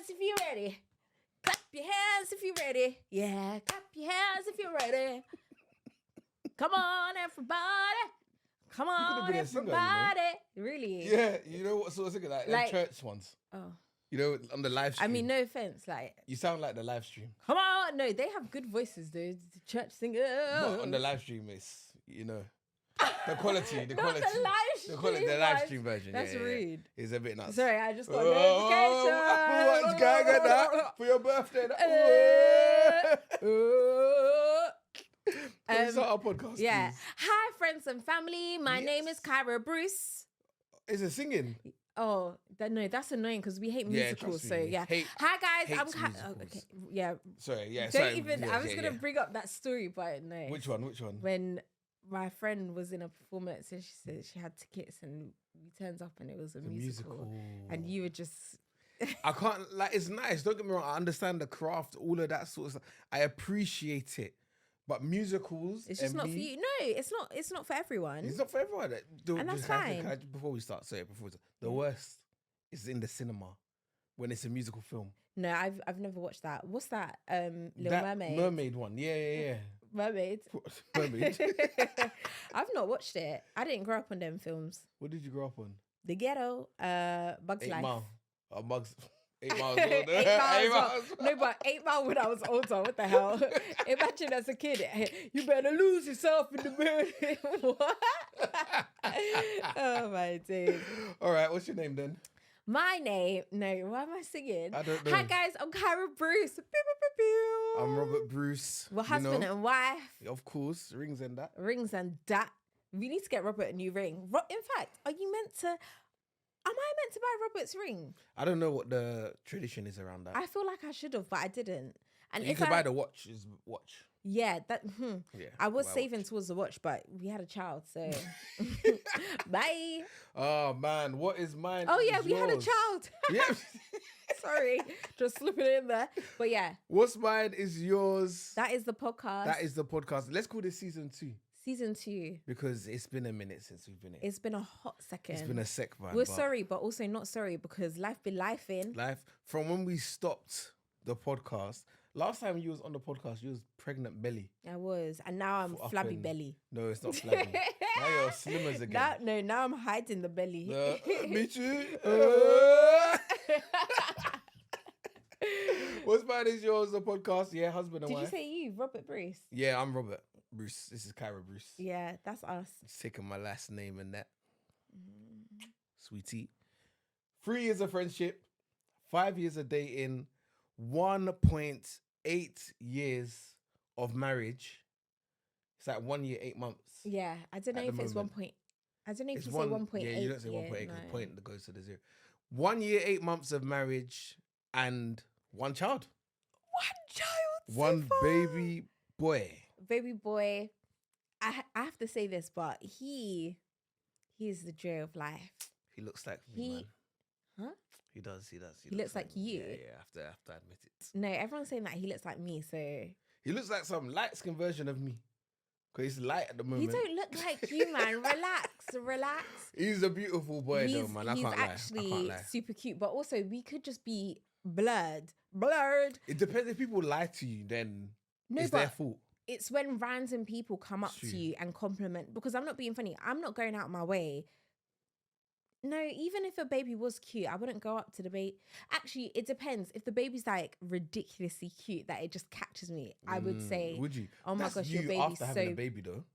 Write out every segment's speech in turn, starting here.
if you're ready. Clap your hands if you're ready. Yeah, clap your hands if you're ready. Come on, everybody. Come on, been a singer, everybody. Really? Yeah, you know what sort of singer? Like church ones. Oh. You know, on the live stream. I mean, no offense. Like, you sound like the live stream. come on. No, they have good voices, dude. The church singer. But on the live stream, it's, you know, the quality. The Not quality. the live stream. The live stream version. That's rude. It's a bit nuts. Sorry, I just got a notification. What's going on that for your birthday? Can we start our podcast, Yeah. please? Hi, friends and family. My name is Kyra Bruce. Is it singing? Oh, no, that's annoying because we hate musicals. trust So, me. yeah. Hates Hi, guys. I'm musicals. okay. Yeah. Sorry, yeah. Don't sorry. even. Yeah, I was yeah, going to yeah. bring up that story, but no. Which one? When my friend was in a performance and she said she had tickets and we turns up and it was a musical. And you were just... I can't, like, it's nice. Don't get me wrong. I understand the craft, all of that sort of stuff. I appreciate it. But musicals, It's just not for you. No, it's not. It's not for everyone. It's not for everyone. And that's fine. Before we start, the worst is in the cinema when it's a musical film. No, I've never watched that. What's that? Little That Mermaid. Mermaid one. Yeah. Mermaid. Mermaid. I've not watched it. I didn't grow up on them films. What did you grow up on? The Ghetto, Bugs 8 Life. Mile. Bugs. 8 miles older. 8 miles. No, but 8 Mile when I was older. What the hell? Imagine as a kid, you better lose yourself in the building. What? Oh my days. All right, what's your name then? My name. No, why am I singing? I don't know. Hi guys, I'm Kyra Bruce. Pew, pew, pew, pew. I'm Robert Bruce. We're husband and wife. Of course, rings and that. Rings and that. We need to get Robert a new ring. In fact, are you meant to? Am I meant to buy Robert's ring? I don't know what the tradition is around that. I feel like I should have, but I didn't. And you could buy the watch. Yeah, that. Yeah, I was saving towards the watch, but we had a child, so bye. Oh man, what is mine? Oh yeah, we had a child. Yeah. Sorry, just slipping it in there. But yeah, what's mine is yours. that is the podcast. That is the podcast. Let's call this season 2. Season 2. Because it's been a minute since we've been here. It's been a hot second. It's been a sec, man. We're sorry, but also not sorry because life be life in. Life from when we stopped the podcast. Last time you was on the podcast, you was pregnant belly. I was, and now I'm flabby belly. No, it's not flabby. Now you're slim as again. Now I'm hiding the belly. Me too. What's mine is yours, the podcast. Yeah, husband and wife. Did you say you, Robert Bruce? Yeah, I'm Robert Bruce. This is Kyra Bruce. Yeah, that's us. Taking my last name and that. Sweetie. 3 years of friendship, 5 years of dating, 1.8 years of marriage. It's like 1 year, 8 months. Yeah, I don't know if it's 1 point. I don't know if you say 1.8. Yeah, you don't say 1.8 because the point that goes to the 0. 1 year, 8 months of marriage and 1 child. 1 baby boy. Baby boy. I have to say this, but he is the joy of life. He looks like me, man. Huh? He does. He looks like you. Yeah, I have to admit it. No, everyone's saying that he looks like me, so he looks like some light skin version of me. Because he's light at the moment. You don't look like you, man. Relax. He's a beautiful boy, though, man. I can't lie. He's actually super cute, but also we could just be blurred. It depends. If people lie to you, then it's their fault. It's when random people come up to you and compliment, because I'm not being funny. I'm not going out my way. No, even if a baby was cute, I wouldn't go up to the baby. Actually, it depends. If the baby's like ridiculously cute that it just catches me, I would say, would you? Oh my gosh, your baby's after having a baby, though.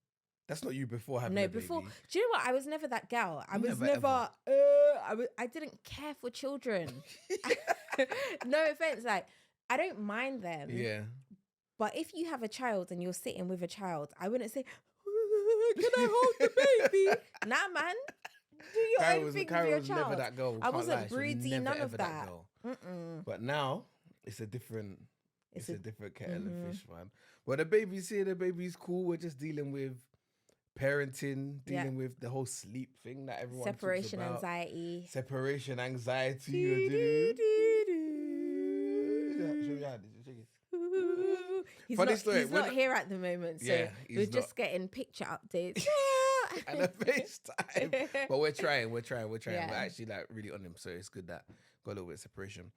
That's not you before having a baby. Before. Do you know what? I was never that girl. I didn't care for children. No offense. Like, I don't mind them. Yeah. But if you have a child and you're sitting with a child, I wouldn't say, can I hold the baby? Nah, man. Do your own thing with your child. Never that girl. I wasn't broody, none of that. But now it's a different kettle of fish, man. But the baby's here, the baby's cool. We're just dealing with parenting, dealing with the whole sleep thing that everyone Separation talks about. anxiety. Separation anxiety. He's not here at the moment, so we're just getting picture updates. And a FaceTime. But we're trying. We're actually like really on him. So it's good that got a little bit of separation.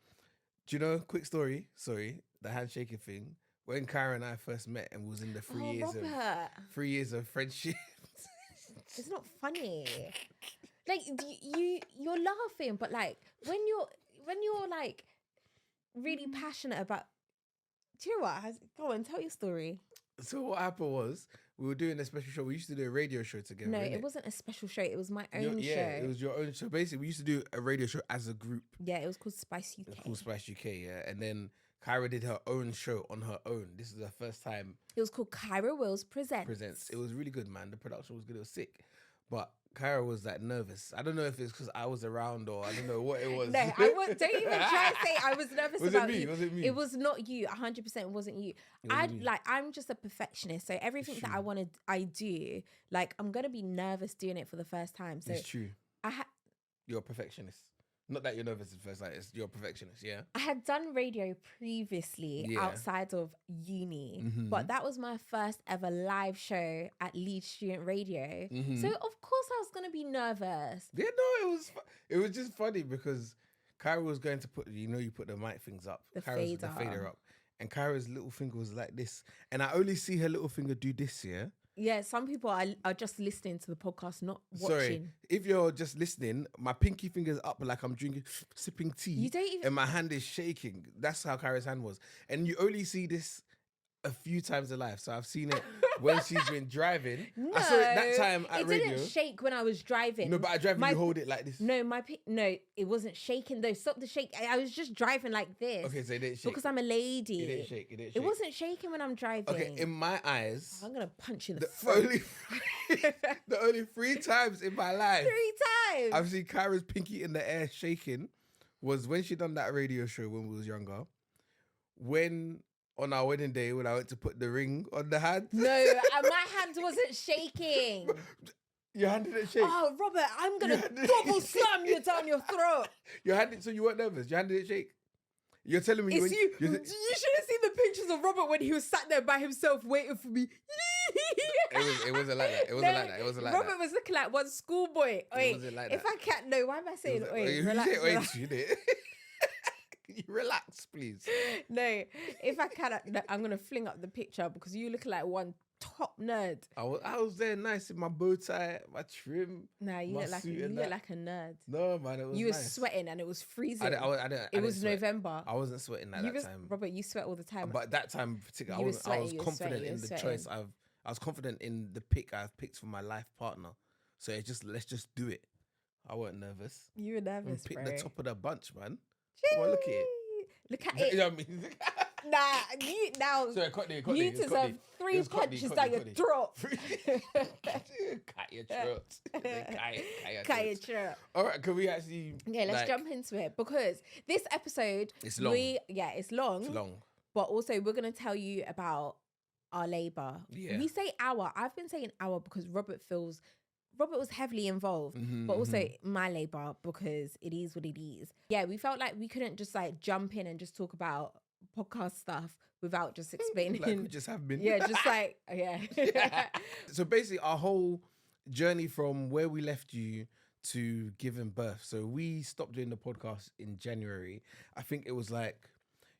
Do you know? Quick story. Sorry, the handshaking thing. When Kyra and I first met and was in the 3 years of friendship. It's not funny. Like you're laughing, but like when you're like really passionate about. Do you know what? Go on, tell your story. So what happened was we were doing a special show. We used to do a radio show together. No, it wasn't a special show. It was my own show. Yeah, it was your own show. Basically, we used to do a radio show as a group. Yeah, it was called Spice UK. It was called Spice UK, yeah. And then Kyra did her own show on her own. This is the first time. It was called Kyra Wills Presents. It was really good, man. The production was good. It was sick. But Kyra was like nervous. I don't know if it's because I was around or I don't know what it was. No, don't even try to say I was nervous about you. Was it me? It was not you. 100% wasn't you. I'm just a perfectionist. So everything that I do, like I'm gonna be nervous doing it for the first time. So it's true. You're a perfectionist. Not that you're nervous at first, like you're a perfectionist, yeah? I had done radio previously outside of uni, but that was my first ever live show at Leeds Student Radio. So of course I was going to be nervous. Yeah, no, it was just funny because Kyra was going to put, you put the mic things up. The fader up. And Kyra's little finger was like this. And I only see her little finger do this, yeah? Yeah, some people are just listening to the podcast, not watching. Sorry, if you're just listening, my pinky finger's up like I'm sipping tea. You don't even... And my hand is shaking. That's how Kyra's hand was. And you only see this a few times in life. So I've seen it when she's been driving. No, I saw it that time at radio. It didn't shake when I was driving. No, but I drive you hold it like this. No, it wasn't shaking though. Stop the shake. I was just driving like this. Okay, so it didn't shake. Because I'm a lady. It didn't shake. It wasn't shaking when I'm driving. Okay, in my eyes. I'm going to punch you in the throat. The only 3 times in my life. 3 times. I've seen Kyra's pinky in the air shaking was when she done that radio show when we was younger. When... on our wedding day, when I went to put the ring on the hand. No, my hand wasn't shaking. Your hand didn't shake. Oh, Robert, I'm going to double slam you down your throat. Your hand, so you weren't nervous? Your hand didn't shake? You're telling me... You should have seen the pictures of Robert when he was sat there by himself waiting for me. It wasn't like that. It wasn't like that. Robert was looking like one schoolboy. Wait, it wasn't like if that. I can't... No, why am I saying... Relax. You relax, please. No, if I cannot, I'm gonna fling up the picture because you look like one top nerd. I was there nice in my bow tie, my trim. Nah, you look like a nerd. No, man, it was You were sweating and it was freezing. It was November. I wasn't sweating at that time. Robert, you sweat all the time. But that time, particularly, I was confident in the choice. I was confident in the pick I've picked for my life partner. So let's just do it. I wasn't nervous. You were nervous, pick bro. the top of the bunch, man. Well, look at it. Look at it. You know what I mean? Nah, you now. Sorry, you deserve 3 punches down your throat. Cut your throat. Cut your throat. All right, can we actually? Yeah, let's jump into it because this episode. It's long. It's long. It's long. But also, we're gonna tell you about our labor. Yeah. We say our. I've been saying our because Robert was heavily involved, but also my labor because it is what it is. Yeah, we felt like we couldn't just like jump in and just talk about podcast stuff without just explaining. Like we just have been. Yeah, just like, yeah. So basically our whole journey from where we left you to giving birth. So we stopped doing the podcast in January. I think it was like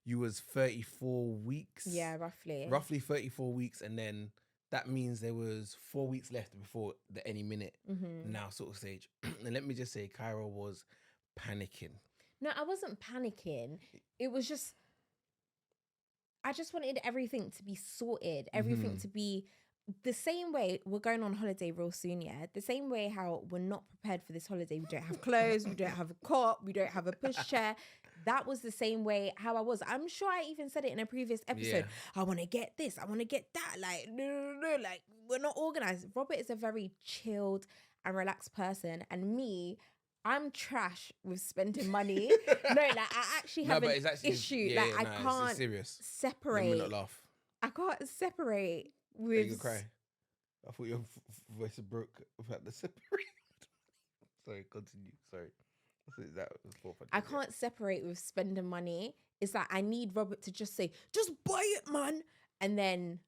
you was 34 weeks. Yeah, roughly. Roughly 34 weeks and then that means there was 4 weeks left before the any minute now sort of stage. And let me just say, Kyra was panicking. No, I wasn't panicking. It was just, I just wanted everything to be sorted, everything to be the same way. We're going on holiday real soon, yeah? The same way how we're not prepared for this holiday. We don't have clothes, we don't have a cot, we don't have a pushchair. That was the same way how I was. I'm sure I even said it in a previous episode. Yeah. I want to get this. I want to get that. Like, no. Like, we're not organized. Robert is a very chilled and relaxed person. And me, I'm trash with spending money. No, like, I actually have an issue. Yeah, like, I can't separate. Let me not laugh. I can't separate with... Are you gonna cry? I thought your voice broke about the separate. Sorry, continue. Sorry. That was I can't separate with spending money. It's like I need Robert to just say, just buy it, man. And then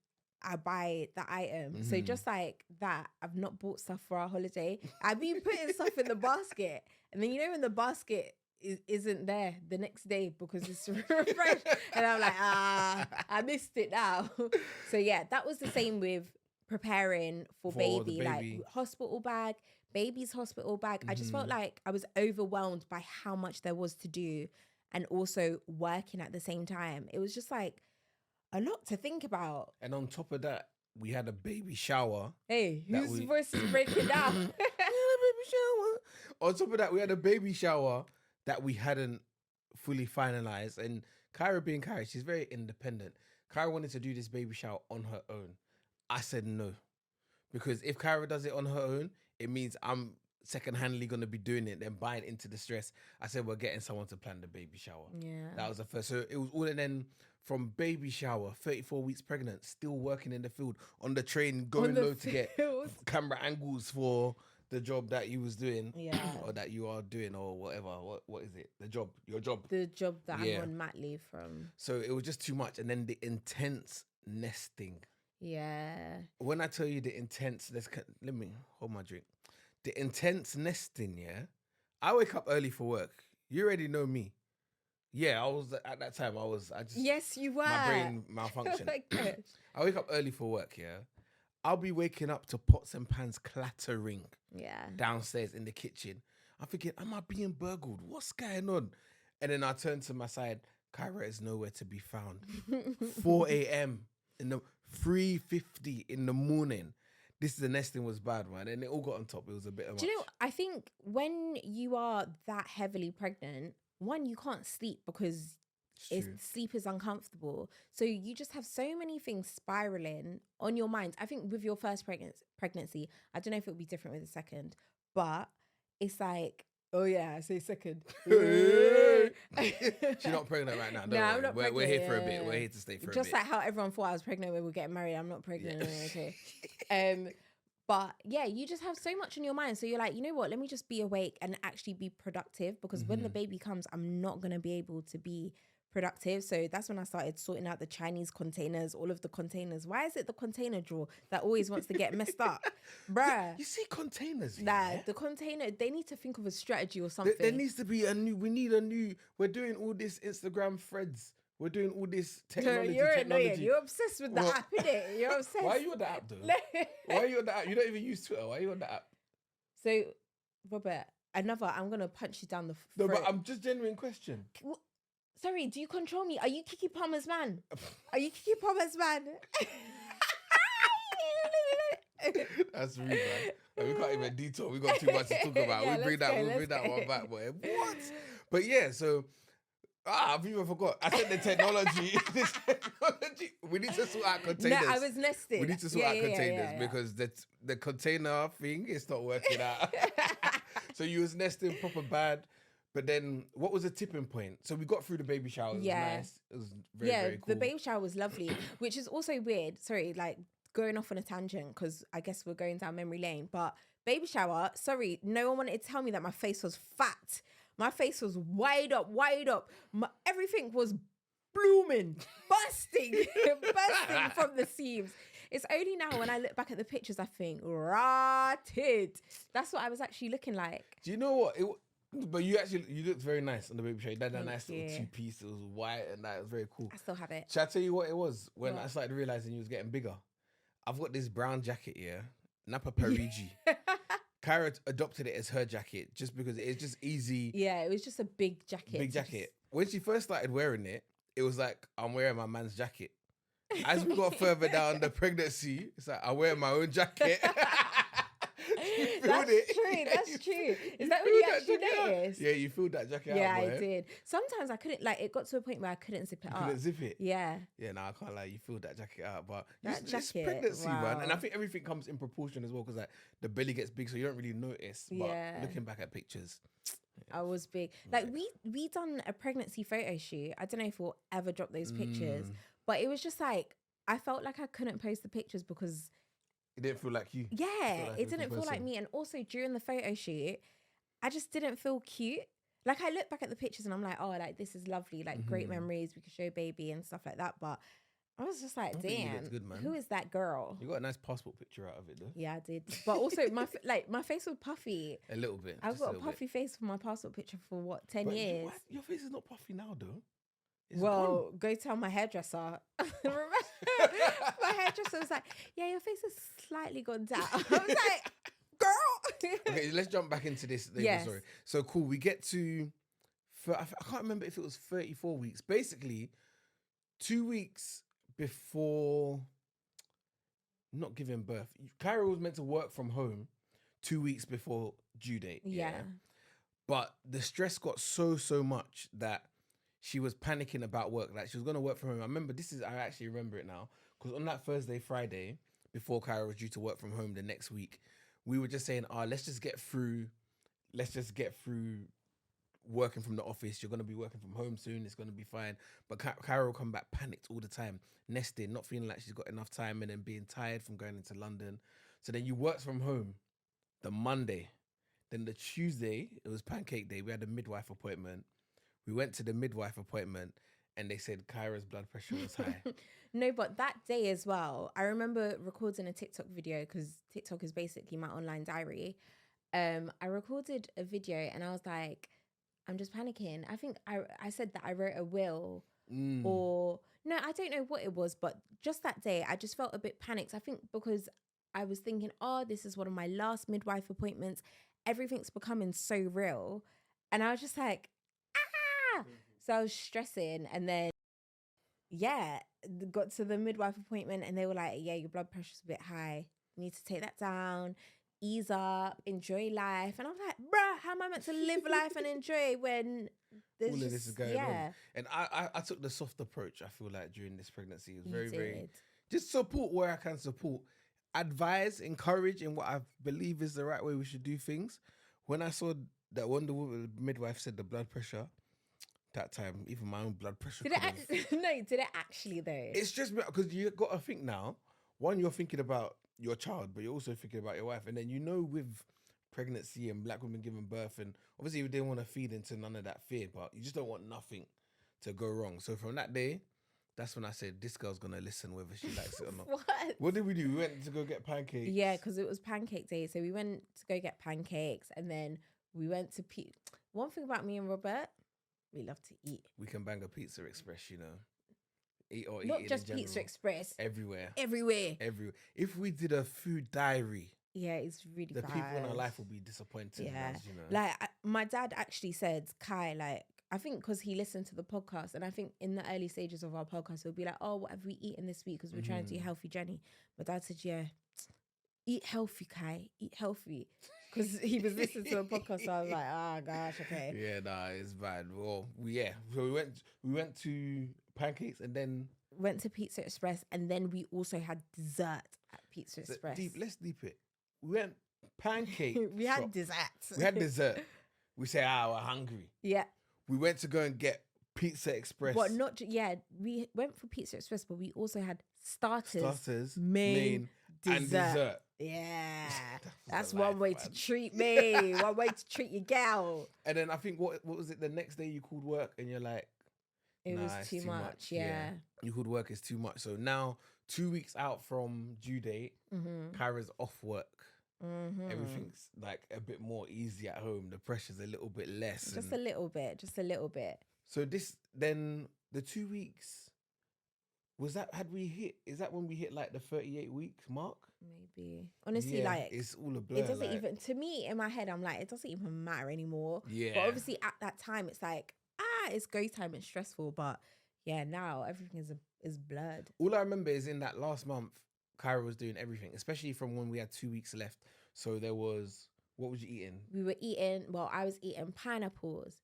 I buy the item. So just like that, I've not bought stuff for our holiday. I've been putting stuff in the basket. And then, you know, when the basket isn't there the next day because it's fresh. And I'm like, I missed it now. So yeah, that was the same with preparing for baby, like hospital bag, baby's hospital bag. I just felt like I was overwhelmed by how much there was to do and also working at the same time. It was just like a lot to think about. And on top of that, we had a baby shower. Hey, whose voice is breaking down? We had a baby shower. On top of that, we had a baby shower that we hadn't fully finalized. And Kyra being Kyra, she's very independent. Kyra wanted to do this baby shower on her own. I said no. Because if Kyra does it on her own, it means I'm second-handedly going to be doing it, then buying into the stress. I said, we're getting someone to plan the baby shower. Yeah. That was the first. So it was all, and then from baby shower, 34 weeks pregnant, still working in the field, on the train, going low to get camera angles for the job that you was doing, or that you are doing, or whatever. What is it? The job, your job. The job that I'm on mat leave from. So it was just too much. And then the intense nesting. Yeah. When I tell you the intense, let me hold my drink. The intense nesting, yeah. I wake up early for work. You already know me. Yeah, I was at that time. I just. Yes, you were. My brain malfunctioned. Oh I wake up early for work, yeah. I'll be waking up to pots and pans clattering. Yeah. Downstairs in the kitchen. I'm thinking, am I being burgled? What's going on? And then I turn to my side. Kyra is nowhere to be found. 4 a.m. in the 3:50 in the morning. The nesting was bad, man. And it all got on top. It was a bit of much. Do you know, I think when you are that heavily pregnant, one, you can't sleep because sleep is uncomfortable. So you just have so many things spiraling on your mind. I think with your first pregnancy, I don't know if it would be different with the second, but it's like, oh yeah, I say second. She's not pregnant right now. No, I'm not pregnant. We're here for a bit. We're here to stay for a bit. Just like how everyone thought I was pregnant when we were getting married. I'm not pregnant. Okay. But yeah, you just have so much on your mind. So you're like, you know what? Let me just be awake and actually be productive, because when the baby comes, I'm not going to be able to be productive. So that's when I started sorting out the Chinese containers, all of the containers. Why is it the container drawer that always wants to get messed up? Bruh. You see containers? Nah, the container, they need to think of a strategy or something. There needs to be we're doing all this Instagram threads. We're doing all this technology. You're annoying. You're obsessed with the app, innit? You're obsessed. Why are you on the app, though? Why are you on the app? You don't even use Twitter. Why are you on the app? So, Robert, I'm going to punch you down the throat. No, but I'm just genuine question. Sorry, do you control me? Are you Kiki Palmer's man? Are you Kiki Palmer's man? That's rude, man. Like, we can't even detail. We got too much to talk about. We'll bring that one back, boy. What? But yeah, so I've even forgot. I said the technology. We need to sort out containers. No, I was nesting. We need to sort out containers because the container thing is not working out. So you was nesting proper bad. But then, what was the tipping point? So we got through the baby shower. It was nice. It was very cool. The baby shower was lovely, which is also weird. Sorry, like going off on a tangent because I guess we're going down memory lane. But baby shower, sorry, no one wanted to tell me that my face was fat. My face was wide up. Everything was blooming, bursting from the seams. It's only now when I look back at the pictures, I think, rotted. That's what I was actually looking like. Do you know what? But you looked very nice on the baby shower. You had that nice little two-piece. It was white and that was very cool. I still have it. Shall I tell you what it was? When I started realizing you was getting bigger. I've got this brown jacket here, Napa Parigi. Kyra adopted it as her jacket just because it's just easy. Yeah, it was just a big jacket. When she first started wearing it, it was like, I'm wearing my man's jacket. As we got further down the pregnancy, it's like, I wear my own jacket. That's true. Is that what you actually noticed? Yeah, you filled that jacket out. Yeah, I did. Sometimes I couldn't, like, it got to a point where I couldn't zip it up. Couldn't zip it? Yeah. Yeah, no, I can't lie. You filled that jacket out. But it's pregnancy, man. And I think everything comes in proportion as well because like, the belly gets big, so you don't really notice. But looking back at pictures. I was big. Like, we done a pregnancy photo shoot. I don't know if we'll ever drop those pictures. But it was just like, I felt like I couldn't post the pictures because it didn't feel like you. Yeah, it didn't feel like me. And also during the photo shoot, I just didn't feel cute. Like I look back at the pictures and I'm like, oh, like this is lovely. Like great memories. We could show baby and stuff like that. But I was just like, I think you damn, looked good, man. who is that girl? You got a nice passport picture out of it, though. Yeah, I did. But also, my face was puffy. A little bit. I've got a puffy face for my passport picture for what, 10 years? Your face is not puffy now, though. It's well, go tell my hairdresser. Remember? My hairdresser was like, yeah, your face has slightly gone down. I was like, girl. Okay, let's jump back into this. Yes. Sorry. So cool. We get to, I can't remember if it was 34 weeks. Basically, 2 weeks before not giving birth. Kyra was meant to work from home 2 weeks before due date. Yeah. But the stress got so much that she was panicking about work. Like, she was going to work from home. I actually remember it now. Because on that Thursday, Friday, before Kyra was due to work from home the next week, we were just saying, let's just get through working from the office. You're going to be working from home soon. It's going to be fine. But Kyra will come back panicked all the time, nesting, not feeling like she's got enough time, and then being tired from going into London. So then you worked from home the Monday. Then the Tuesday, it was pancake day. We had a midwife appointment. We went to the midwife appointment and they said Kyra's blood pressure was high. No, but that day as well, I remember recording a TikTok video because TikTok is basically my online diary. I recorded a video and I was like, I'm just panicking. I think I said that I wrote a will or no, I don't know what it was, but just that day I just felt a bit panicked. I think because I was thinking, this is one of my last midwife appointments. Everything's becoming so real. And I was just like, So I was stressing, and then, got to the midwife appointment, and they were like, yeah, your blood pressure's a bit high. You need to take that down, ease up, enjoy life. And I was like, bruh, how am I meant to live life and enjoy when there's all just, of this is going on? And I took the soft approach, I feel like, during this pregnancy. It was very, just support where I can support. Advise, encourage in what I believe is the right way we should do things. When I saw that Wonder Woman midwife said the blood pressure, that time, even my own blood pressure. Did it actually though? It's just because you got to think now. One, you're thinking about your child, but you're also thinking about your wife, and then with pregnancy and black women giving birth, and obviously you didn't want to feed into none of that fear, but you just don't want nothing to go wrong. So from that day, that's when I said this girl's gonna listen whether she likes it or not. What did we do? We went to go get pancakes. Yeah, because it was pancake day, so we went to go get pancakes, and then we went to One thing about me and Robert, we love to eat. We can bang a Pizza Express, Not just Pizza Express. Everywhere. If we did a food diary, it's really the bad. people in our life will be disappointed. Yeah, Like my dad actually said, Kai, like, I think because he listened to the podcast, and I think in the early stages of our podcast, he'll be like, what have we eaten this week? Because we're trying to do a healthy journey. My dad said, eat healthy, Kai. Eat healthy. Because he was listening to a podcast, so I was like, gosh, okay. Yeah, it's bad. Well, so we went to pancakes and then went to Pizza Express, and then we also had dessert at Pizza Express. Let's deep it. We went pancake. We had dessert. We had dessert. We say, we're hungry. Yeah. We went to go and get Pizza Express. But we went for Pizza Express, but we also had starters, main, and dessert. Yeah. That's one way to treat me. One way to treat your gal. And then I think, what was it, the next day you called work and you're like, it was too much. Yeah. You called work is too much. So now 2 weeks out from due date, Kyra's off work. Everything's like a bit more easy at home. The pressure's a little bit less. Just a little bit. So then the 2 weeks, is that when we hit like the 38 week mark? Maybe. Honestly, like, it's all a blur. It doesn't even, to me, in my head, I'm like, it doesn't even matter anymore. Yeah. But obviously at that time, it's like, it's go time, it's stressful. But yeah, now everything is blurred. All I remember is in that last month, Kyra was doing everything, especially from when we had 2 weeks left. So there was, what was you eating? I was eating pineapples,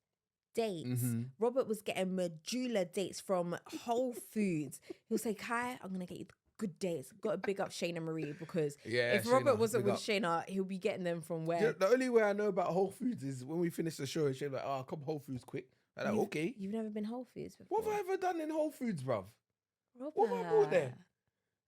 dates. Robert was getting Medjool dates from Whole Foods. He'll say, Kai, I'm going to get you good dates. Got to big up Shayna Marie, because if Robert wasn't with Shayna, he'll be getting them from where? The only way I know about Whole Foods is when we finish the show and she's like, come Whole Foods quick. I'm like, okay. You've never been Whole Foods before? What have I ever done in Whole Foods, bruv? Robert. What have I bought there?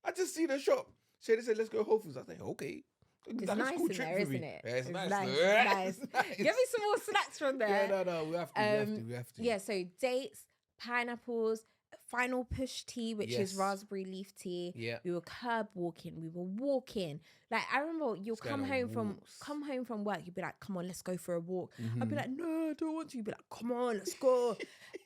I just see the shop. Shayna said, let's go Whole Foods. I think, okay. It's nice in there, isn't it? Yeah, it's nice. Nice. Give me some more snacks from there. Yeah, no, we have to. Yeah, so dates, pineapples, final push tea, which is raspberry leaf tea. Yeah. We were curb walking. We were walking. Like, I remember you'll come home from work. You'd be like, come on, let's go for a walk. I'd be like, no, I don't want to. You'd be like, come on, let's go.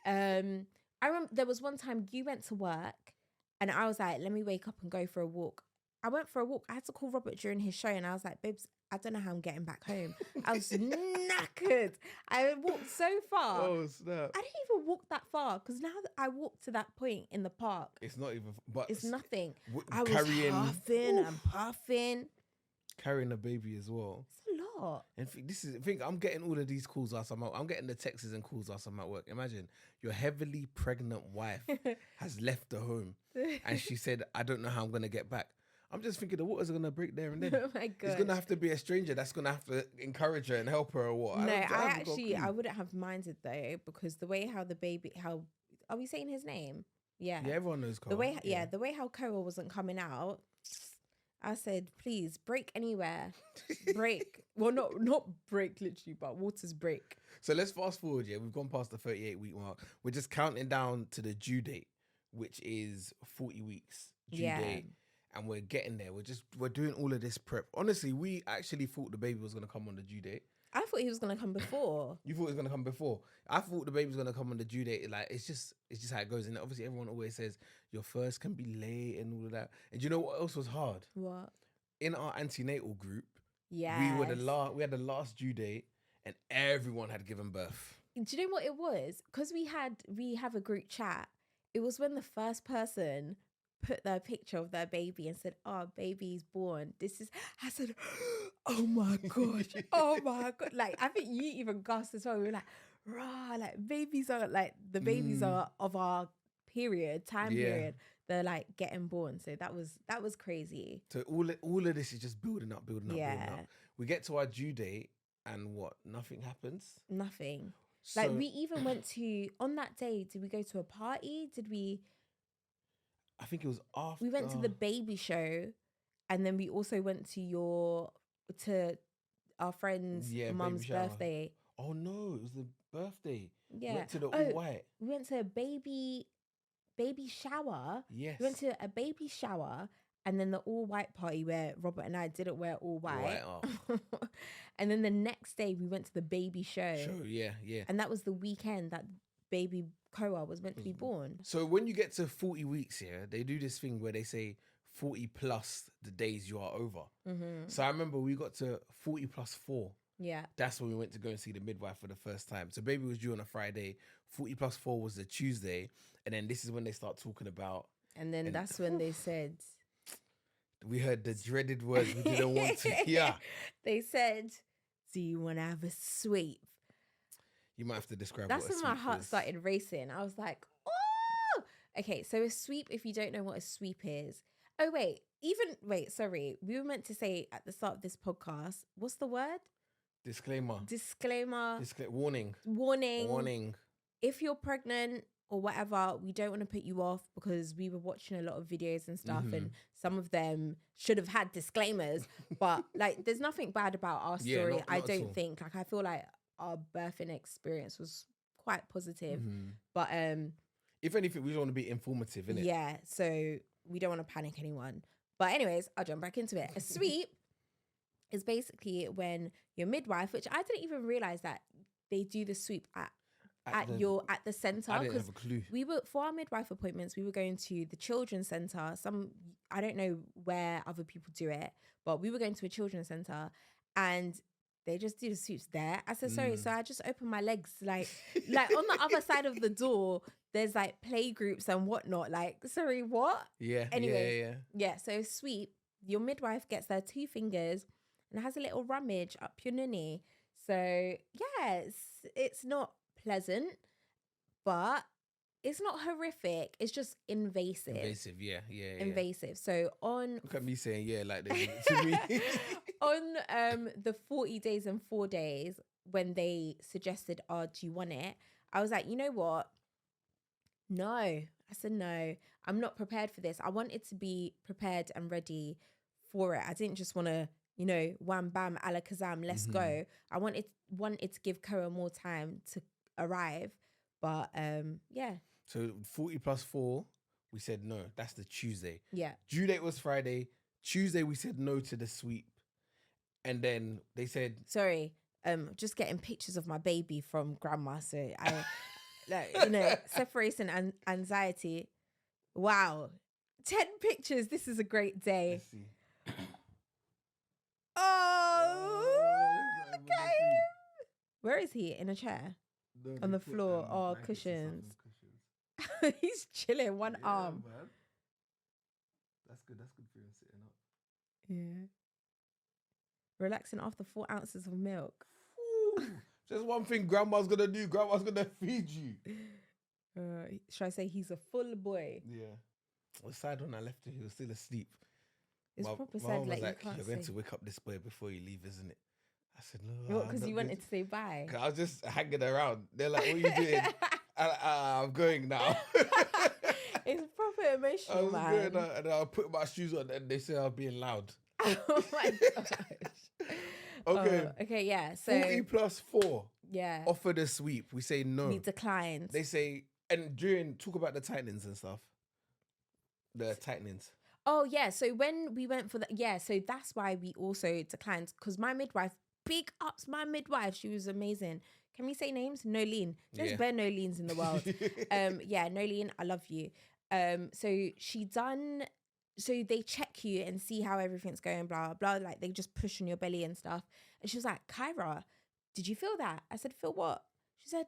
I remember there was one time you went to work and I was like, let me wake up and go for a walk. I went for a walk. I had to call Robert during his show and I was like, babes, I don't know how I'm getting back home. I was knackered. I walked so far. Oh, snap. I didn't even walk that far because now that I walked to that point in the park, it's not even, but it's nothing. I was huffing and puffing. Carrying a baby as well. It's a lot. And I'm getting all of these calls whilst I'm out. I'm getting the texts and calls whilst I'm at work. Imagine your heavily pregnant wife has left the home and she said, I don't know how I'm going to get back. I'm just thinking the waters are going to break there and then. Oh my God. It's going to have to be a stranger that's going to have to encourage her and help her or what? No, I wouldn't have minded though, because the way how the baby, are we saying his name? Yeah. Yeah, everyone knows Koa. The way how Koa wasn't coming out, I said, please break anywhere. Break. Well, not break literally, but waters break. So let's fast forward, yeah. We've gone past the 38-week mark. We're just counting down to the due date, which is 40 weeks due date. And we're getting there. We're doing all of this prep. Honestly, we actually thought the baby was going to come on the due date. I thought he was going to come before. You thought he was going to come before. I thought the baby was going to come on the due date. Like, it's just how it goes. And obviously everyone always says your first can be late and all of that. And do you know what else was hard? What? In our antenatal group, we had the last due date and everyone had given birth. Do you know what it was? Because we have a group chat. It was when the first person put their picture of their baby and said, oh, baby's born. I said, oh my gosh, oh my God. Like, I think you even gasped as well. We were like, rah, like babies are like, the babies are of our period. They're like getting born. So that was crazy. So all of this is just building up. We get to our due date and what? Nothing happens? Nothing. So, like we even went to, on that day, did we go to a party? I think it was after. We went to the baby show, and then we also went to our friend's mum's birthday. Oh no, it was the birthday. Yeah. We went to the all white. We went to a baby shower. Yes. We went to a baby shower and then the all white party where Robert and I didn't wear all white. And then the next day we went to the baby show. Yeah. And that was the weekend that baby Koa was meant to be born. So when you get to 40 weeks, they do this thing where they say 40 plus the days you are over. Mm-hmm. So I remember we got to 40 plus 4. Yeah. That's when we went to go and see the midwife for the first time. So baby was due on a Friday. 40 plus 4 was the Tuesday. And then this is when they start talking about. And then that's when they said. We heard the dreaded words we didn't want to hear. They said, do you want to have a sweep? You might have to describe That's what a when my heart is. started racing. I was like, oh! Okay, so a sweep, if you don't know what a sweep is. Oh, sorry. We were meant to say at the start of this podcast, what's the word? Disclaimer. Warning. If you're pregnant or whatever, we don't want to put you off because we were watching a lot of videos and stuff and some of them should have had disclaimers. But like, there's nothing bad about our story. Not I don't think. Like, I feel like our birthing experience was quite positive. But if anything, we just want to be informative, innit? Yeah, so we don't want to panic anyone. But anyways, I'll jump back into it. A sweep is basically when your midwife, which I didn't even realize that they do the sweep at the center. I didn't have a clue. We were, for our midwife appointments, we were going to the children's center. I don't know where other people do it, but we were going to a children's center and they just do the sweeps there. I said, sorry, so I just opened my legs. Like on the other side of the door, there's like play groups and whatnot. Like, sorry, what? Yeah. Anyway, yeah. So sweep, your midwife gets their 2 fingers and has a little rummage up your nunny. So yeah, it's not pleasant, but it's not horrific. It's just invasive. Yeah. Invasive. So look at me saying like this to me. On the 40 days and 4 days when they suggested, do you want it? I was like, you know what? No. I said, no, I'm not prepared for this. I wanted to be prepared and ready for it. I didn't just want to, wham bam, alakazam, let's go. I wanted to give Koa more time to arrive. But yeah. So 40 plus 4, we said no. That's the Tuesday. Yeah. Due date was Friday. Tuesday, we said no to the sweep. And then they said... Sorry, just getting pictures of my baby from grandma. So I, like, separation and anxiety. Wow. 10 pictures. This is a great day. Let's see. Look at him. Where is he? In a chair? No, on they the put, floor. blankets and Cushions. stuff on He's chilling, one arm. Man. That's good. That's good for him sitting up. Yeah. Relaxing after 4 ounces of milk. Just one thing grandma's gonna do. Grandma's gonna feed you. Should I say he's a full boy? Yeah. The side when I left him, he was still asleep. It's proper my sad. mum Like, was you can't you're going say. to wake up this boy before you leave, isn't it? I said, no. What? Because you wanted to say bye. I was just hanging around. They're like, what are you doing? I'm going now. It's proper emotional, I was man. going and I put my shoes on and they said I was being loud. Oh my gosh. Okay. Okay, yeah. So 40 plus 4. yeah. Offer the sweep. We say no. We declined. They say, and talk about the tightenings and stuff. The tightenings. Oh yeah. So when we went for so that's why we also declined, because my midwife, big ups my midwife, she was amazing. Can we say names? Nolene. There's bare Nolenes in the world. Yeah, Nolene, I love you. So they check you and see how everything's going, blah, blah, like they just push on your belly and stuff. And she was like, Kyra, did you feel that? I said, feel what? She said,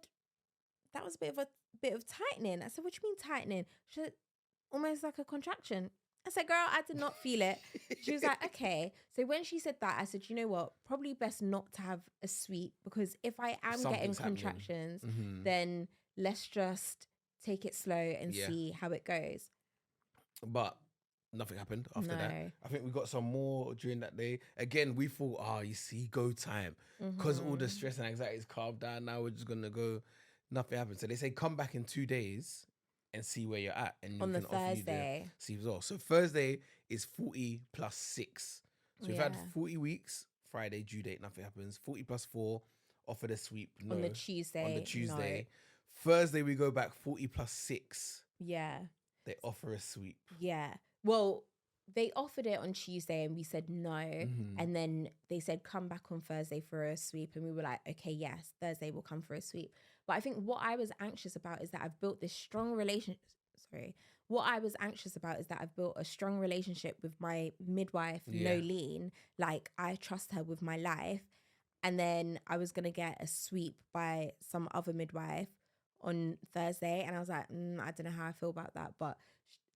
that was a bit of tightening. I said, what do you mean tightening? She said, almost like a contraction. I said, girl, I did not feel it. She was like, okay. So when she said that, I said, you know what? Probably best not to have a sweep, because if I am Something's getting contractions, happening. then let's just take it slow and see how it goes. But nothing happened after that. No. I think we got some more during that day. Again, we thought, you see, go time. Because all the stress and anxiety is calmed down. Now we're just going to go. Nothing happened. So they say, come back in 2 days and see where you're at. And On you the can offer Thursday. See as well. So Thursday is 40 plus 6. So we've had 40 weeks. Friday, due date, nothing happens. 40 plus 4, offer the sweep. No. On the Tuesday. Thursday, we go back 40 plus 6. Yeah. They offer a sweep. Yeah. Well, they offered it on Tuesday and we said no. And then they said, come back on Thursday for a sweep. And we were like, okay, yes, Thursday we'll come for a sweep. But I think what I was anxious about is that I've built this strong relationship. What I was anxious about is that I've built a strong relationship with my midwife, Nolene. Like, I trust her with my life. And then I was going to get a sweep by some other midwife on Thursday. And I was like, I don't know how I feel about that. But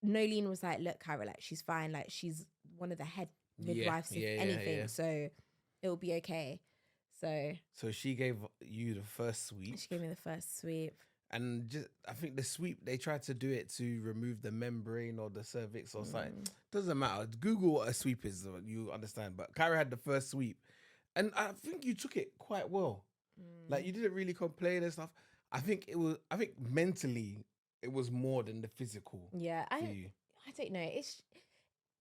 Nolene was like, look, Kyra, like, she's fine. Like, she's one of the head midwives, if anything. So it'll be okay. So she gave you the first sweep. She gave me the first sweep. And I think the sweep, they tried to do it to remove the membrane or the cervix or something. Doesn't matter. Google what a sweep is, you understand. But Kyra had the first sweep. And I think you took it quite well. Like, you didn't really complain and stuff. I think mentally it was more than the physical. Yeah, I don't know. It's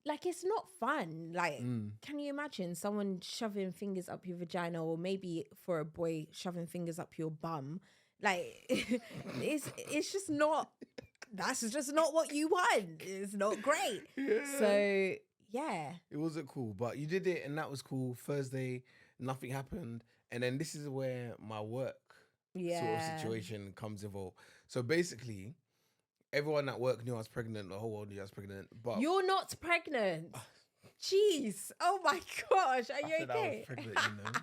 like, it's not fun. Like, can you imagine someone shoving fingers up your vagina, or maybe for a boy shoving fingers up your bum? Like, it's just not. That's just not what you want. It's not great. So yeah, it wasn't cool. But you did it, and that was cool. Thursday, nothing happened, and then this is where my work sort of situation comes involved. So basically, everyone at work knew I was pregnant. The whole world knew I was pregnant. But you're not pregnant. Jeez. Oh my gosh. Are you okay? okay? I was pregnant,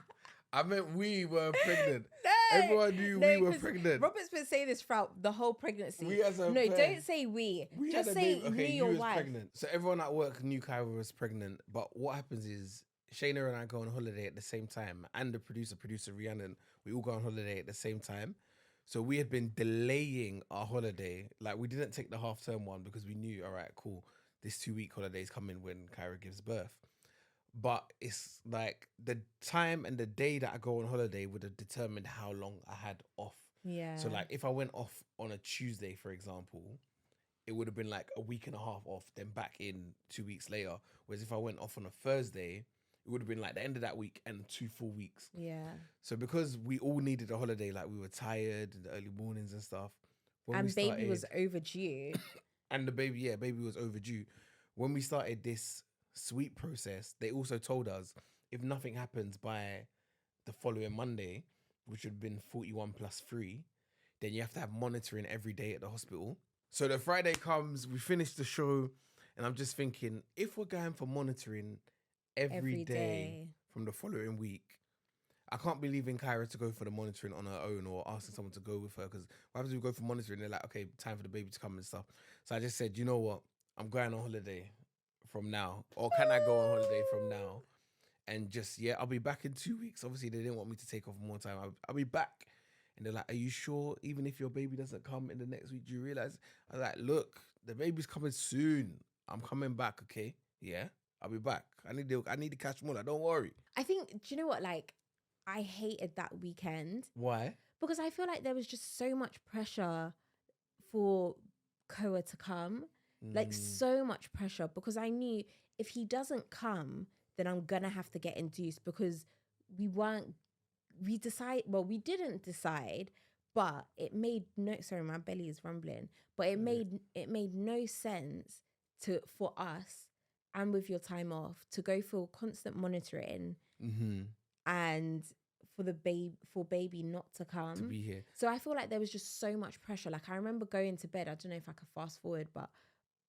I meant we were pregnant. No, everyone knew we were pregnant. Robert's been saying this throughout the whole pregnancy. We as a no, pair, don't say we. Just say me, your wife. Pregnant. So everyone at work knew Kyra was pregnant. But what happens is Shayna and I go on holiday at the same time, and the producer Rhiannon, we all go on holiday at the same time. So we had been delaying our holiday. Like, we didn't take the half-term one because we knew, all right, cool, this 2-week holiday is coming when Kyra gives birth. But it's like the time and the day that I go on holiday would have determined how long I had off. Yeah. So like, if I went off on a Tuesday, for example, it would have been like a week and a half off, then back in 2 weeks later. Whereas if I went off on a Thursday, it would have been like the end of that week and 2 full weeks. Yeah. So because we all needed a holiday, like we were tired in the early mornings and stuff, And baby was overdue. And the baby was overdue. When we started this sweep process, they also told us if nothing happens by the following Monday, which would have been 41 plus 3, then you have to have monitoring every day at the hospital. So the Friday comes, we finish the show, and I'm just thinking, if we're going for monitoring every day from the following week, I can't be leaving Kyra to go for the monitoring on her own or asking someone to go with her, because what happens if we go for monitoring, they're like, okay, time for the baby to come and stuff. So I just said, you know what? I'm going on holiday from now. Or can I go on holiday from now? And just, I'll be back in 2 weeks. Obviously, they didn't want me to take off more time. I'll be back. And they're like, are you sure? Even if your baby doesn't come in the next week, do you realize? I was like, look, the baby's coming soon. I'm coming back, okay? Yeah, I'll be back. I need to catch more. Don't worry. I think, do you know what? Like, I hated that weekend. Why? Because I feel like there was just so much pressure for Koa to come. Like, so much pressure. Because I knew if he doesn't come, then I'm going to have to get induced, because we didn't decide, but it made sorry, my belly is rumbling, but it made no sense for us, and with your time off, to go for constant monitoring and for baby not to come. To be here. So I feel like there was just so much pressure. Like, I remember going to bed, I don't know if I could fast forward, but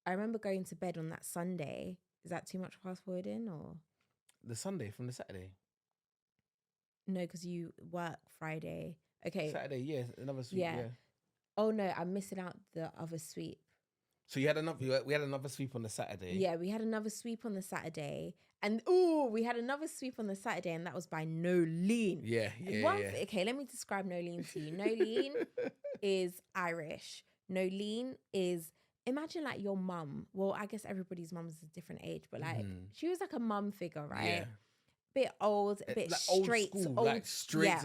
I remember going to bed on that Sunday. Is that too much fast forwarding, or? The Sunday from the Saturday? No, because you work Friday. Okay. Saturday, yeah, another sweep, yeah. Oh no, I'm missing out the other sweep. So we had another sweep on the Saturday. Yeah, we had another sweep on the Saturday. And we had another sweep on the Saturday, and that was by Nolene. Yeah. Okay, let me describe Nolene to you. Nolene is Irish. Nolene is, imagine like your mum. Well, I guess everybody's mum's a different age, but like she was like a mum figure, right? Yeah. Bit old, a bit like straight,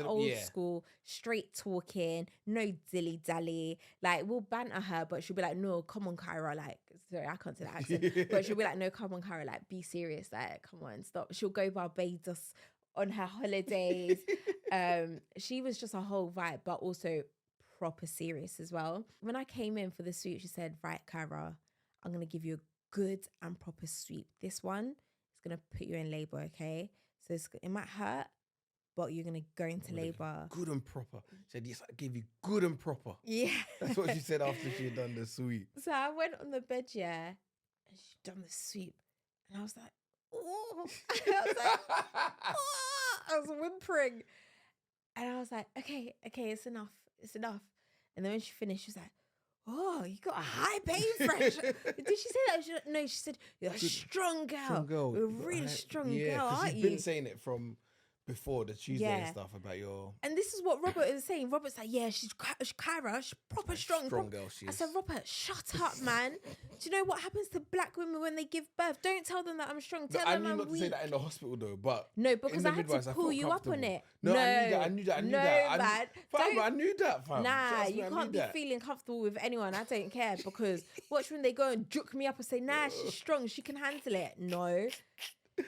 old school, straight talking, no dilly dally. Like, we'll banter her, but she'll be like, "No, come on, Kyra." Like, sorry, I can't say that accent, but she'll be like, "No, come on, Kyra. Like, be serious. Like, come on, stop." She'll go Barbados on her holidays. She was just a whole vibe, but also proper serious as well. When I came in for the sweep, she said, "Right, Kyra, I'm gonna give you a good and proper sweep. This one is gonna put you in labor, okay? So it might hurt, but you're going to go into labor." Good and proper. She said, yes, I gave you good and proper. Yeah. That's what she said after she had done the sweep. So I went on the bed, and she'd done the sweep. And I was like, oh. I was whimpering. And I was like, okay, it's enough. And then when she finished, she was like, "Oh, you got a high pain pressure." Did she say that? No, she said, "You're a strong girl. Strong girl. You're a really strong girl, aren't you?" She's been saying it from before the Tuesday and stuff about your... And this is what Robert is saying. Robert's like, "Yeah, she's Kyra, she's proper strong. Strong girl she is." I said, "Robert, shut up, man. Do you know what happens to black women when they give birth? Don't tell them that I'm strong. Tell them I'm weak." I knew not to say that in the hospital though, but... No, because I had to pull you up on it. No, I knew that. Man. I knew that, fam. Nah, you can't be feeling comfortable with anyone. I don't care, because watch when they go and juke me up and say, "Nah, she's strong. She can handle it." No.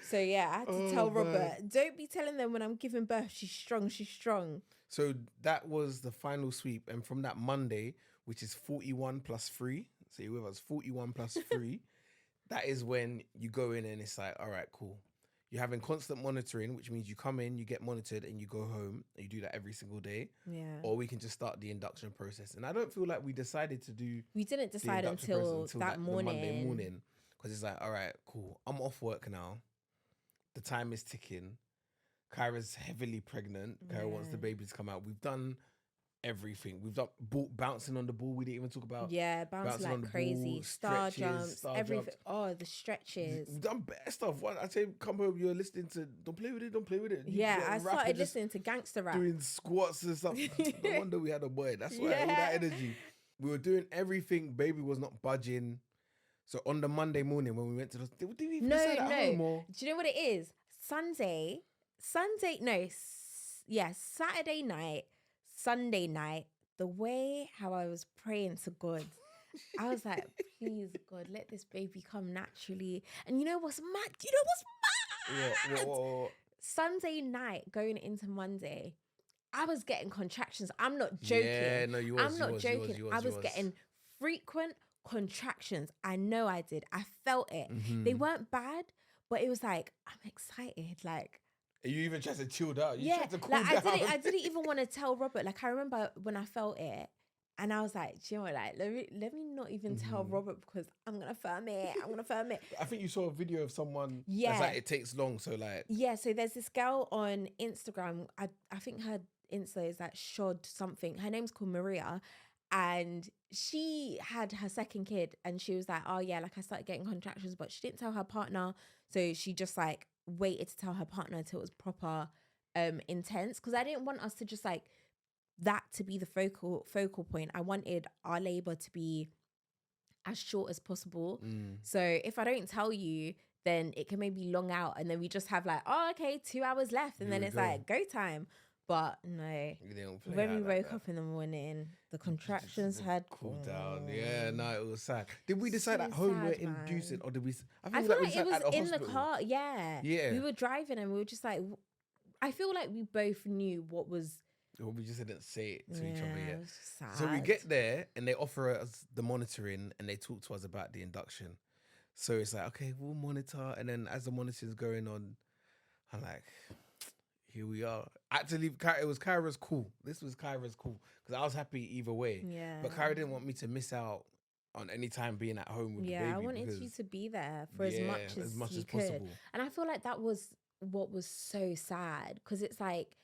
So yeah, I had to tell Robert, don't be telling them when I'm giving birth, she's strong. So that was the final sweep. And from that Monday, which is 41 plus 3, so you're with us, 41 plus 3, that is when you go in and it's like, all right, cool. You're having constant monitoring, which means you come in, you get monitored, and you go home, and you do that every single day. Yeah. Or we can just start the induction process. And I don't feel like we decided to do... We didn't decide until that morning. The Monday morning. Because it's like, all right, cool. I'm off work now. The time is ticking. Kyra's heavily pregnant. Kyra wants the baby to come out. We've done everything. We've done bouncing on the ball. We didn't even talk about. Yeah, bouncing like crazy. Ball, star jumps, everything. Jumps. Oh, the stretches. We've done better stuff. I say, come home, you're listening to Don't Play With It. Yeah, I started listening to gangster rap. Doing squats and stuff. No wonder we had a boy. That's why all that energy. We were doing everything. Baby was not budging. So on the Monday morning when we went to the... Did we even decide at home or... Do you know what it is? Saturday night, Sunday night, the way how I was praying to God, I was like, "Please, God, let this baby come naturally." And you know what's mad? What? Sunday night going into Monday, I was getting contractions. I'm not joking. Yeah, no, you was. I'm not joking. I was getting frequent contractions. I know I did. I felt it. They weren't bad, but it was like, I'm excited. Like, you even tried to chill out. You tried to cool down. I didn't even want to tell Robert. Like, I remember when I felt it, and I was like, do you know what? Like, let me not even tell Robert because I'm gonna firm it. I think you saw a video of someone. Yeah, that's like it takes long. So like, yeah. So there's this girl on Instagram. I think her Insta is like Shod something. Her name's called Maria, and she had her second kid, and she was like, oh yeah, like I started getting contractions, but she didn't tell her partner, so she just like waited to tell her partner until it was proper intense, because I didn't want us to just like that to be the focal point. I wanted our labor to be as short as possible. So if I don't tell you, then it can maybe long out, and then we just have like, oh, okay, 2 hours left, and then it's like go time. But no, when we woke up in the morning, the contractions had cooled down. Yeah, no, it was sad. Did we decide So at home sad, we're inducing, or did we? I feel like it was in the car. Yeah, we were driving, and we were just like, I feel like we both knew what was. Well, we just didn't say it to each other yet. It was sad. So we get there and they offer us the monitoring and they talk to us about the induction. So it's like, okay, we'll monitor. And then as the monitoring's going on, I'm like, here we are. Actually, it was Kyra's cool. This was Kyra's cool because I was happy either way. Yeah. But Kyra didn't want me to miss out on any time being at home with the baby. Yeah, I wanted you to be there for as much as possible. And I feel like that was what was so sad, because it's like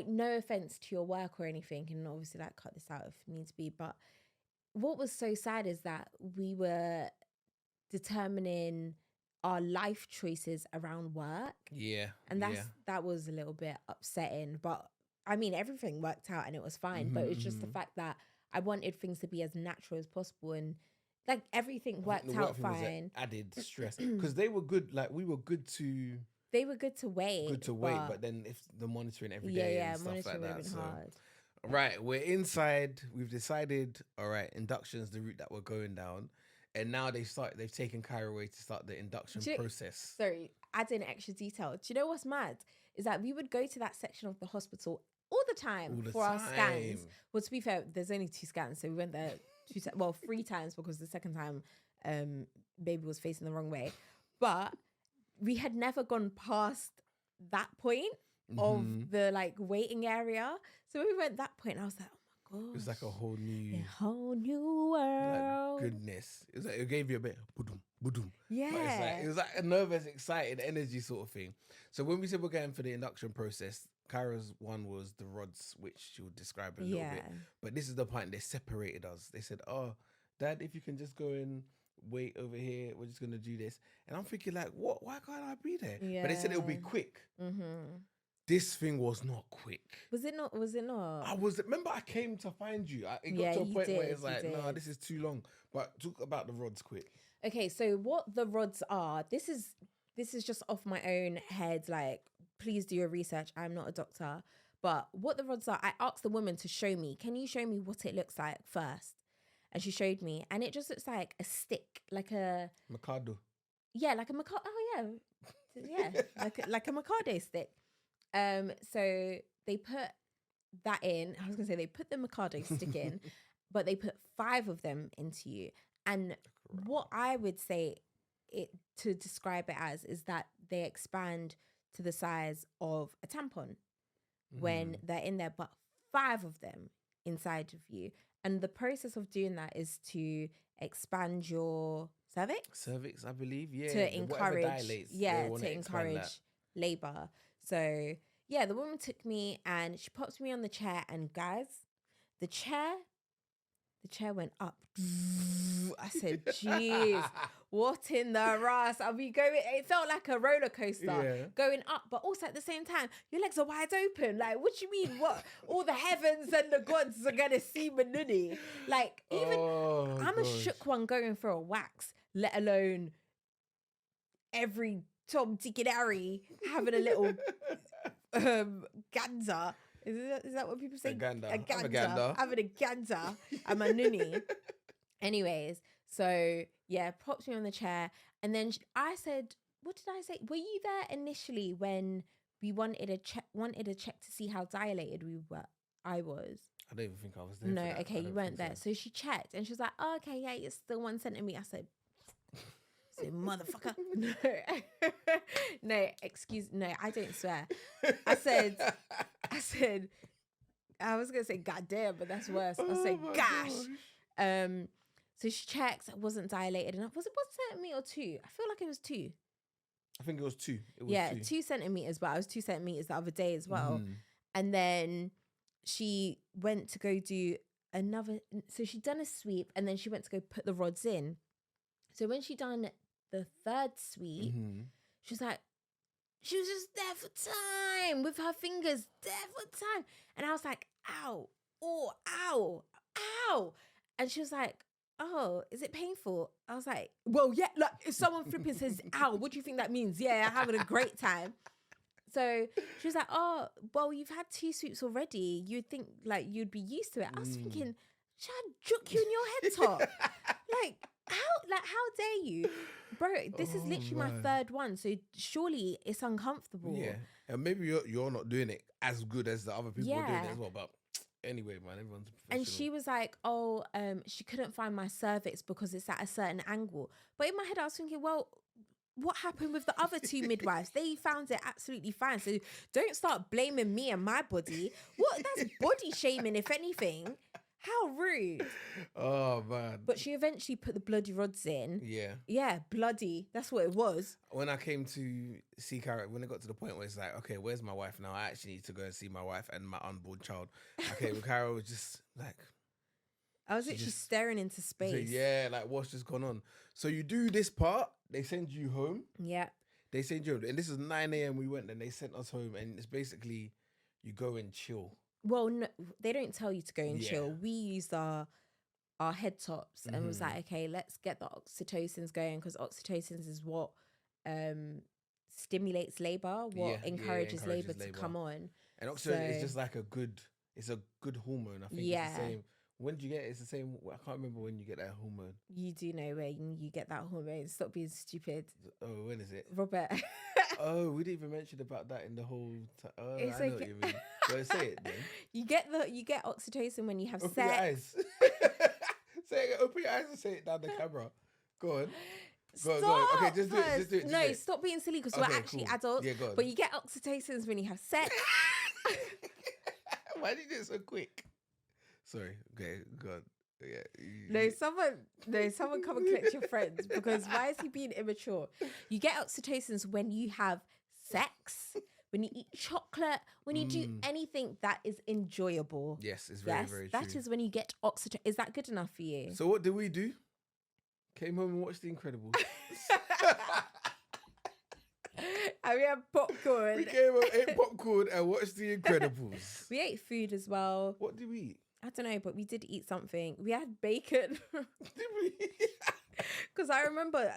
no offense to your work or anything, and obviously like cut this out if needs be, but what was so sad is that we were determining our life choices around work. Yeah. And that was a little bit upsetting, but I mean, everything worked out and it was fine, but it's just the fact that I wanted things to be as natural as possible, and like everything worked out fine. Added stress because they were good. Like we were good to. They were good to wait. But then if the monitoring every day and stuff like that. So, hard. Right, we're inside. We've decided, all right, induction's the route that we're going down. And now they've taken Kyra away to start the induction process. Sorry, adding extra detail. Do you know what's mad? Is that we would go to that section of the hospital all the time for our scans. Well, to be fair, there's only 2 scans. So we went there 3 times, because the second time baby was facing the wrong way. But we had never gone past that point of the like waiting area. So when we went that point, I was like, oh my gosh. It was like a whole new world. Like, goodness. It was like, it gave you a bit boom, boom. Yeah. But it was like a nervous, excited energy sort of thing. So when we said we're going for the induction process, Kyra's one was the rods, which she would describe a little bit. But this is the point, they separated us. They said, oh, Dad, if you can just go and wait over here, we're just going to do this. And I'm thinking like, what? Why can't I be there? Yeah. But they said it'll be quick. This thing was not quick. Was it not? Remember I came to find you. It got to a point where it's like, no, this is too long. But talk about the rods quick. Okay, so what the rods are, this is just off my own head. Like, please do your research. I'm not a doctor. But what the rods are, I asked the woman to show me. Can you show me what it looks like first? And she showed me, and it just looks like a stick, like a Mikado. Yeah, like a Mikado. Oh yeah, like a Mikado stick. So they put that in. I was gonna say they put the Mikado stick in, but they put 5 of them into you. And what I would say it to describe it as is that they expand to the size of a tampon when they're in there, but 5 of them inside of you. And the process of doing that is to expand your cervix. Cervix, I believe, yeah. To encourage, labor. So yeah, the woman took me and she popped me on the chair, and guys, the chair went up. I said, "Jeez, what in the Ross?" I'll be going. It felt like a roller coaster going up, but also at the same time, your legs are wide open. Like, what do you mean? What? All the heavens and the gods are gonna see my nunny? Like, even I'm a shook one going for a wax, let alone every Tom, Dick and Harry having a little ganza. Is that what people say? A gander. Having a gander and my nunny. Anyways, so yeah, props me on the chair. And then I said, what did I say? Were you there initially when we wanted a check to see how dilated I was. I don't even think I was there. No, okay, you weren't there. So she checked and she was like, oh, okay, yeah, it's still 1 centimeter. I said, motherfucker. No, no, I don't swear. I was going to say goddamn, but that's worse. I said, gosh. So she checked, it wasn't dilated enough. Was it 1 centimeter or 2? I feel like it was 2. I think it was 2. It was 2 centimeters, but I was 2 centimeters the other day as well. And then she went to go do so she'd done a sweep and then she went to go put the rods in. So when she done the 3rd sweep, she was just there for time with her fingers, there for time. And I was like, ow, oh, ow, ow. And she was like, oh, is it painful? I was like, well, yeah, like if someone flipping says, ow, what do you think that means? Yeah, I'm having a great time. So she was like, oh, well, you've had 2 sweeps already. You'd think like you'd be used to it. I was thinking, should I juke you in your head top? How dare you? Bro, this is literally my 3rd one. So surely it's uncomfortable. Yeah. And maybe you're not doing it as good as the other people are doing it as well. But anyway, man, everyone's a professional. And she was like, oh, she couldn't find my cervix because it's at a certain angle. But in my head, I was thinking, well, what happened with the other 2 midwives? They found it absolutely fine. So don't start blaming me and my body. That's body shaming, if anything. How rude. Oh, man. But she eventually put the bloody rods in. Yeah. Yeah, bloody. That's what it was. When I came to see Cara, when it got to the point where it's like, okay, where's my wife now? I actually need to go and see my wife and my unborn child. Okay, well, Cara was just like... I was literally staring into space. Yeah, like what's just gone on? So you do this part, they send you home. Yeah. They send you home. And this is 9 a.m. we went and they sent us home. And it's basically, you go and chill. Well, no, they don't tell you to go and chill. We used our head tops and was like, okay, let's get the oxytocins going because oxytocins is what stimulates labor, encourages labor to come on. And oxytocin is just like it's a good hormone. I think it's the same. When do you get it? It's the same. I can't remember when you get that hormone. You do know when you get that hormone. Stop being stupid. Oh, when is it? Robert. Oh, we didn't even mention about that in the whole time. Oh, it's I know what you mean. Well, say it then. You get oxytocin when you have open sex. Your eyes. Say it. Open your eyes and say it down the camera. Go on. Go on. Okay, just do it. No, stop being silly because we're actually adults. Yeah, go on. But you get oxytocins when you have sex. Why did you do it so quick? Sorry. Okay, go on. Yeah. No, someone come and collect your friends because why is he being immature? You get oxytocins when you have sex, when you eat chocolate, when you do anything that is enjoyable. Yes, it's very, very true. That is when you get oxytocin. Is that good enough for you? So what did we do? Came home and watched The Incredibles. And we had popcorn. We came home, ate popcorn and watched The Incredibles. We ate food as well. What did we eat? I don't know, but we did eat something. We had bacon. Did we? Because I remember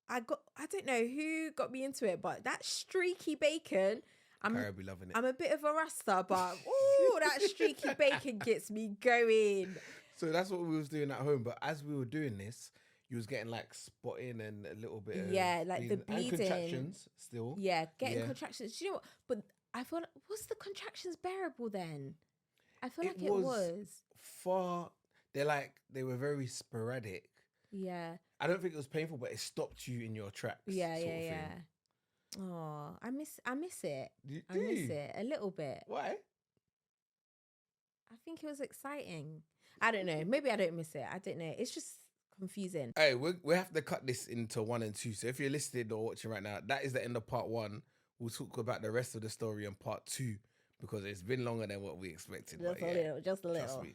I don't know who got me into it, but that streaky bacon. Cara be loving it. I'm a bit of a rasta, but ooh, that streaky bacon gets me going. So that's what we was doing at home. But as we were doing this, you was getting like spotting and a little bit of like the bleeding. And contractions still. Yeah, getting contractions. Do you know what? But I thought, was the contractions bearable then? I feel like it was far. They were very sporadic. Yeah. I don't think it was painful, but it stopped you in your tracks. Yeah. Oh, I miss it. I miss it a little bit. Why? I think it was exciting. I don't know. Maybe I don't miss it. I don't know. It's just confusing. Hey, we have to cut this into 1 and 2. So if you're listening or watching right now, that is the end of part 1. We'll talk about the rest of the story in part 2. Because it's been longer than what we expected. Just a little. Trust me.